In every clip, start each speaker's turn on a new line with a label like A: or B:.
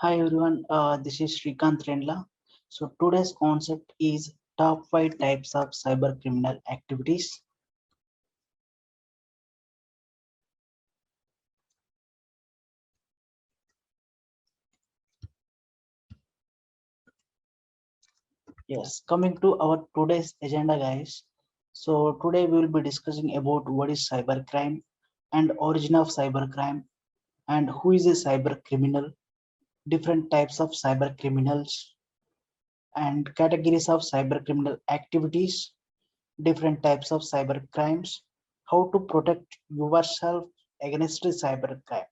A: Hi everyone, this is Srikanth Rendla. So today's concept is top 5 types of cyber criminal activities. Yes, coming to our today's agenda guys. So today we will be discussing about what is cybercrime and origin of cybercrime and who is a cyber criminal, different types of cyber criminals and categories of cyber criminal activities, different types of cyber crimes, how to protect yourself against the cyber crime.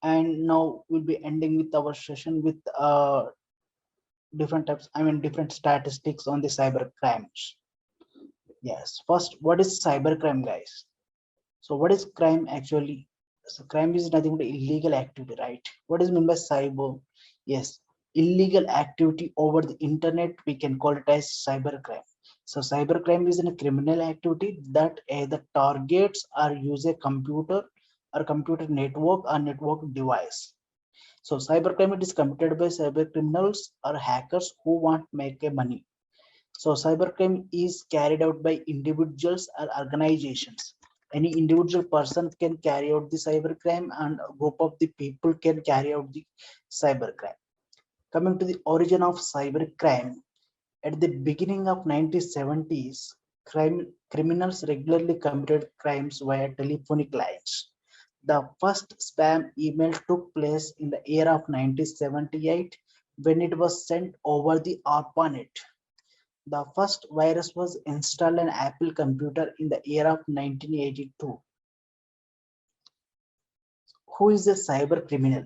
A: And now we'll be ending with our session with different statistics on the cyber crimes. Yes, first, what is cyber crime, guys? So what is crime actually? So crime is nothing but illegal activity, right? What is meant by cyber? Yes, illegal activity over the internet, we can call it as cyber crime. So cyber crime is a criminal activity that either targets or use a computer or computer network or network device. So cybercrime it is committed by cyber criminals or hackers who want to make a money. So cybercrime is carried out by individuals or organizations. Any individual person can carry out the cybercrime and a group of the people can carry out the cybercrime. Coming to the origin of cybercrime, at the beginning of 1970s, criminals regularly committed crimes via telephonic lines. The first spam email took place in the year of 1978 when it was sent over the ARPANET. The first virus was installed on Apple computer in the year of 1982. Who is a cyber criminal?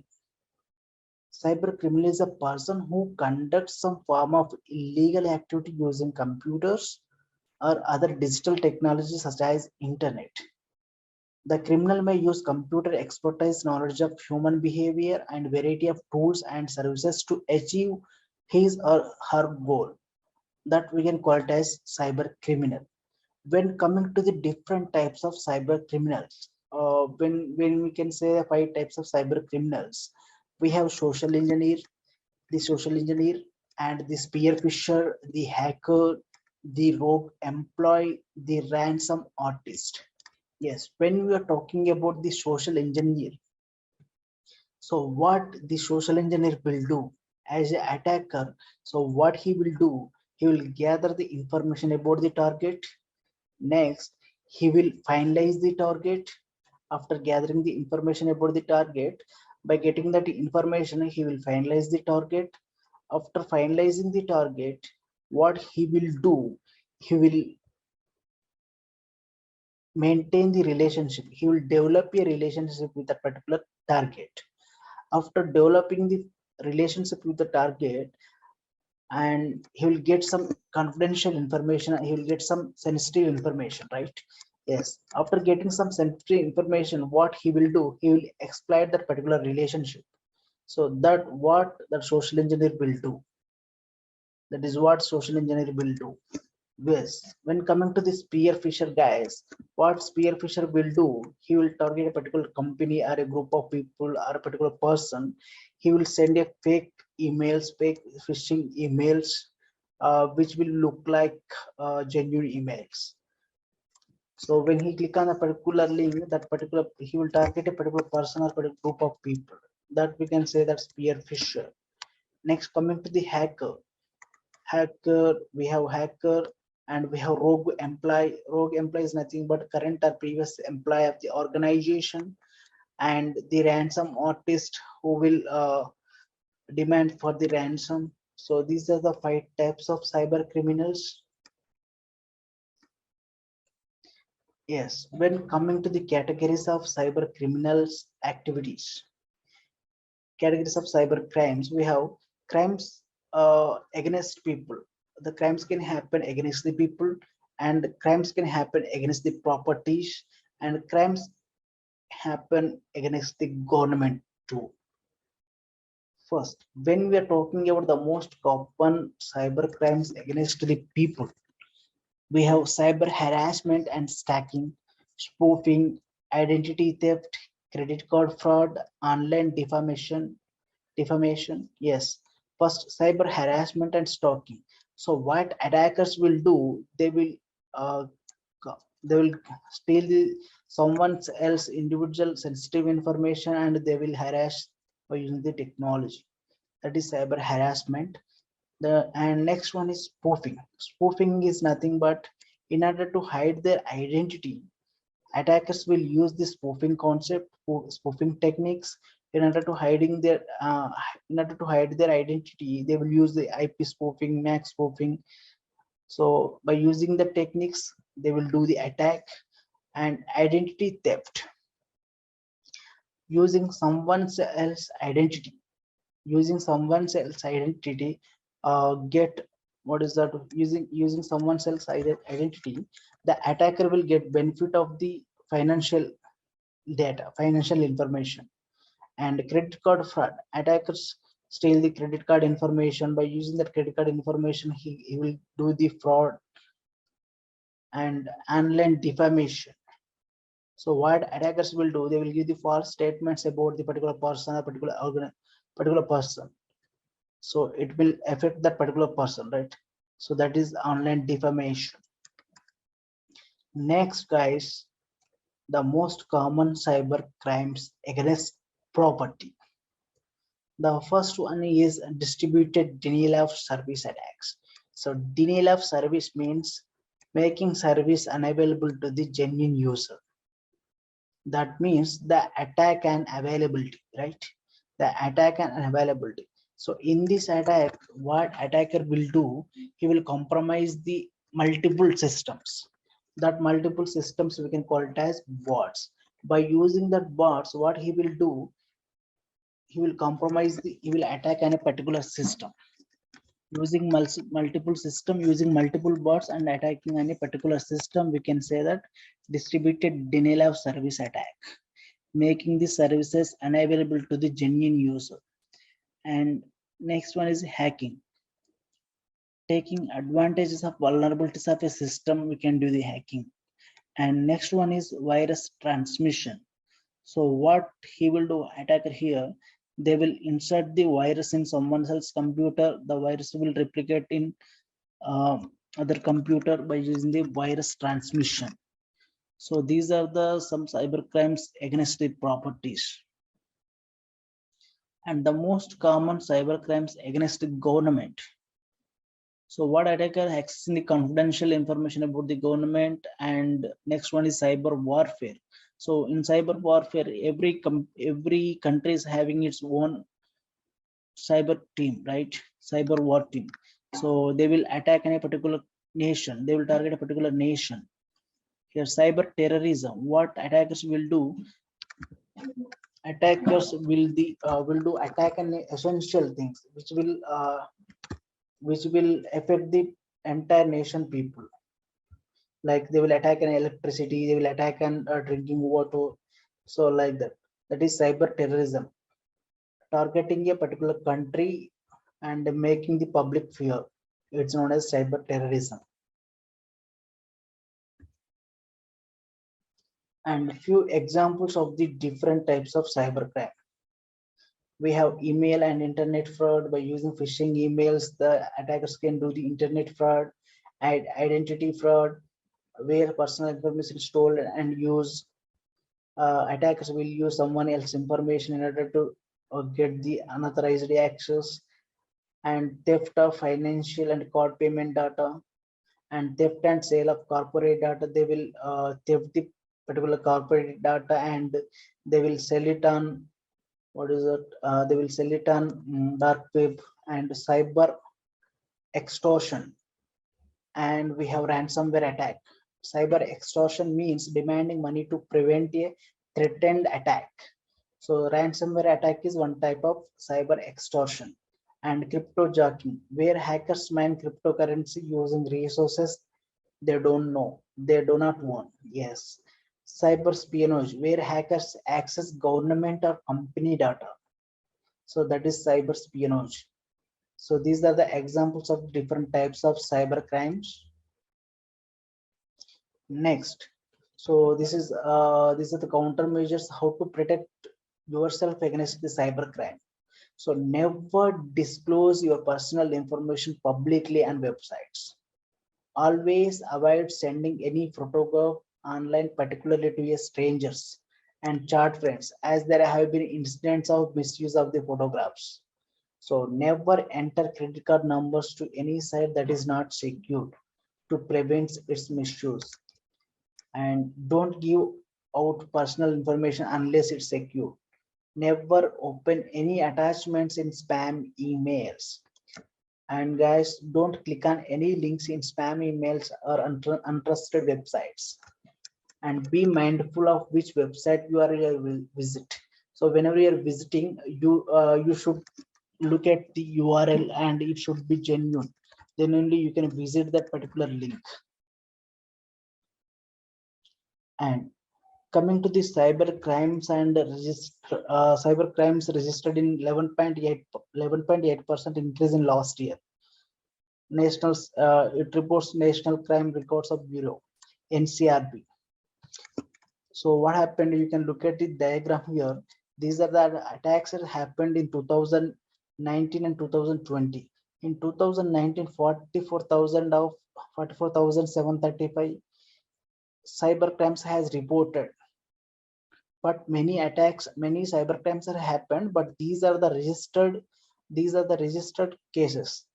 A: Cyber criminal is a person who conducts some form of illegal activity using computers or other digital technologies such as internet. The criminal may use computer expertise, knowledge of human behavior, and variety of tools and services to achieve his or her goal. That we can call it as cyber criminal. When coming to the different types of cyber criminals, when we can say the 5 types of cyber criminals, we have social engineer, and the spear fisher, the hacker, the rogue employee, the ransom artist. Yes, when we are talking about the social engineer, so what the social engineer will do as an attacker, so what he will do, he will gather the information about the target. Next, he will finalize the target. After gathering the information about the target, by getting that information, he will finalize the target. After finalizing the target, what he will do, he will maintain the relationship. He will develop a relationship with a particular target. After developing the relationship with the target, and he will get some confidential information, he will get some sensitive information, right? Yes, after getting some sensitive information, what he will do, he will exploit that particular relationship. So that what the social engineer will do, that is what social engineer will do. Yes, when coming to the spear fisher guys, what spear fisher will do, he will target a particular company or a group of people or a particular person. He will send a fake emails, fake phishing emails, which will look like genuine emails. So when he click on a particular link, that particular he will target a particular person or particular group of people. That we can say that spear fisher. Next, coming to the hacker, we have hacker, and we have rogue employee. Rogue employee is nothing but current or previous employee of the organization, and the ransom artist who will demand for the ransom. So these are the 5 types of cyber criminals. Yes, when coming to the categories of cyber criminals activities, categories of cyber crimes, we have crimes against people. The crimes can happen against the people, and crimes can happen against the properties, and crimes happen against the government too. First, when we are talking about the most common cyber crimes against the people, we have cyber harassment and stacking, spoofing, identity theft, credit card fraud, online defamation, Defamation, yes. First, cyber harassment and stalking. So what attackers will do, uh, they will steal someone else individual sensitive information and they will harass by using the technology. That is cyber harassment. And next one is spoofing. Spoofing is nothing but in order to hide their identity, attackers will use this spoofing concept, spoofing techniques in order to in order to hide their identity. They will use the IP spoofing, MAC spoofing. So by using the techniques, they will do the attack. And identity theft, using someone else identity, get what is that? Using someone else identity, the attacker will get benefit of the financial data, financial information. And credit card fraud, attackers steal the credit card information. By using that credit card information, he will do the fraud. And online defamation, so what attackers will do, they will give the false statements about the particular person or particular person, so it will affect that particular person, right? So that is online defamation. Next, guys, the most common cyber crimes against property. The first one is distributed denial of service attacks. So denial of service means making service unavailable to the genuine user. That means the attack and availability, right? The attack and availability. So in this attack, what attacker will do, he will compromise the multiple systems. That multiple systems we can call it as bots. By using that bots, what he will do, he will attack on a particular system using multiple system, using multiple bots and attacking any particular system. We can say that distributed denial of service attack, making the services unavailable to the genuine user. And next one is hacking, taking advantages of vulnerabilities of a system, we can do the hacking. And next one is virus transmission. So what he will do, attacker here, they will insert the virus in someone else's computer. The virus will replicate in other computer by using the virus transmission. So these are the some cyber crimes against the properties. And the most common cyber crimes against the government. So what attacker accessing the confidential information about the government. And next one is cyber warfare. So in cyber warfare, every country is having its own cyber team, right? Cyber war team. So they will attack any particular nation. They will target a particular nation. Here, cyber terrorism. What attackers will do? Attackers will do attack on essential things, which will affect the entire nation people. Like they will attack an electricity, they will attack an drinking water. So like that. That is cyber terrorism, targeting a particular country and making the public fear. It's known as cyber terrorism. And a few examples of the different types of cybercrime. We have email and internet fraud. By using phishing emails, the attackers can do the internet fraud. And identity fraud, where personal information is stolen and used. Attackers will use someone else's information in order to get the unauthorized access. And theft of financial and card payment data, and theft and sale of corporate data. They will theft the particular corporate data and they will sell it on they will sell it on dark web. And cyber extortion. And we have ransomware attack. Cyber extortion means demanding money to prevent a threatened attack. So ransomware attack is one type of cyber extortion. And cryptojacking, where hackers mine cryptocurrency using resources they don't know, they do not want. Yes. Cyber espionage, where hackers access government or company data. So that is cyber espionage. So these are the examples of different types of cyber crimes. Next, so these are the countermeasures how to protect yourself against the cyber crime. So never disclose your personal information publicly on websites. Always avoid sending any photograph online, particularly to your strangers and chat friends, as there have been incidents of misuse of the photographs. So never enter credit card numbers to any site that is not secured to prevent its misuse. And don't give out personal information unless it's secure. Never open any attachments in spam emails. And guys, don't click on any links in spam emails or untrusted websites. And be mindful of which website you are visit. So whenever you are visiting, you should look at the URL and it should be genuine. Then only you can visit that particular link. And coming to the cyber crimes and cyber crimes registered in 11.8% increase in last year. It reports National Crime Records of Bureau, NCRB. So what happened? You can look at the diagram here. These are the attacks that happened in 2019 and 2020. In 2019, 44,735 cyber crimes has reported. But many attacks, many cyber crimes have happened, but these are the registered cases.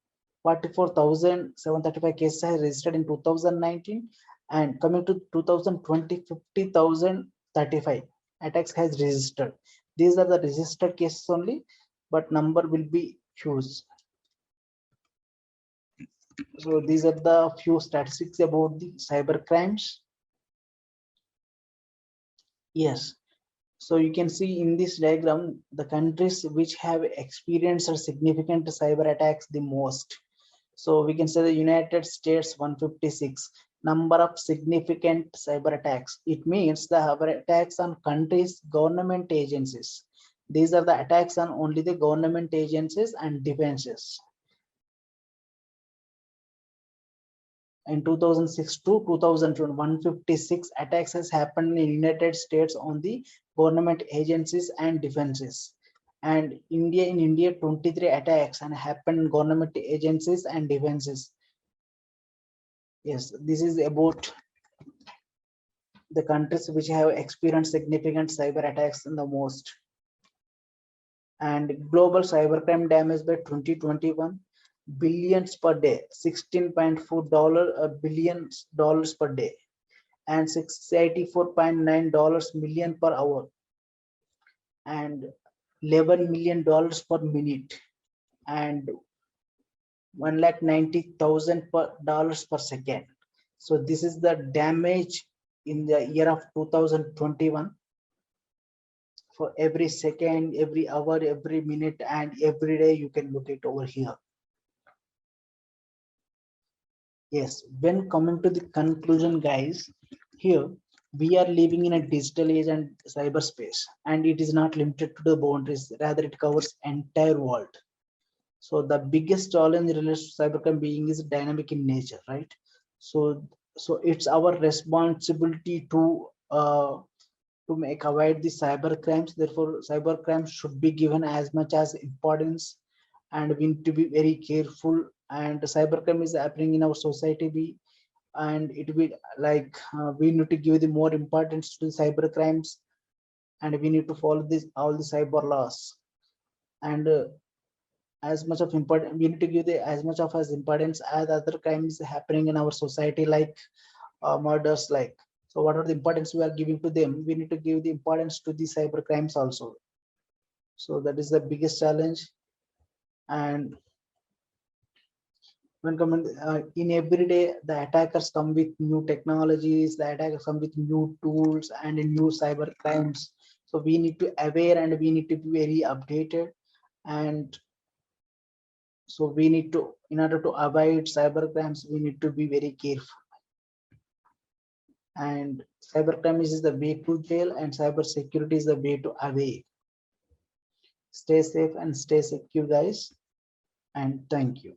A: 44,735 cases are registered in 2019, and coming to 2020, 50,035 attacks has registered. These are the registered cases only, but number will be huge. So these are the few statistics about the cyber crimes. Yes. So you can see in this diagram, the countries which have experienced significant cyber attacks the most. So we can say the United States 156 number of significant cyber attacks. It means the cyber attacks on countries, government agencies. These are the attacks on only the government agencies and defenses. In 2006 to 2020, 156 attacks has happened in United States on the government agencies and defenses. And in India, 23 attacks and happened in government agencies and defenses. Yes, this is about the countries which have experienced significant cyber attacks in the most. And global cybercrime damage by 2021, billions per day, $16.4 billions per day, and $684.9 million per hour, and $11 million per minute, and $190,000 per second. So this is the damage in the year of 2021. For every second, every hour, every minute, and every day, you can look it over here. Yes, when coming to the conclusion, guys, here we are living in a digital age and cyberspace, and it is not limited to the boundaries, rather it covers entire world. So the biggest challenge related to cybercrime being is dynamic in nature, right? So it's our responsibility to make avoid the cyber crimes. Therefore, cyber crimes should be given as much as importance, and we need to be very careful. And cybercrime is happening in our society, and it will like we need to give the more importance to cyber crimes, and we need to follow this all the cyber laws. And as much of important, we need to give the as much of as importance as other crimes happening in our society, like murders, like. So what are the importance we are giving to them? We need to give the importance to the cyber crimes also. So that is the biggest challenge. And when coming in every day, the attackers come with new technologies, the attackers come with new tools and new cyber crimes. So we need to aware and we need to be very updated. And so we need to, in order to avoid cyber crimes, we need to be very careful. And cybercrime is the way to jail, and cyber security is the way to away. Stay safe and stay secure, guys, and thank you.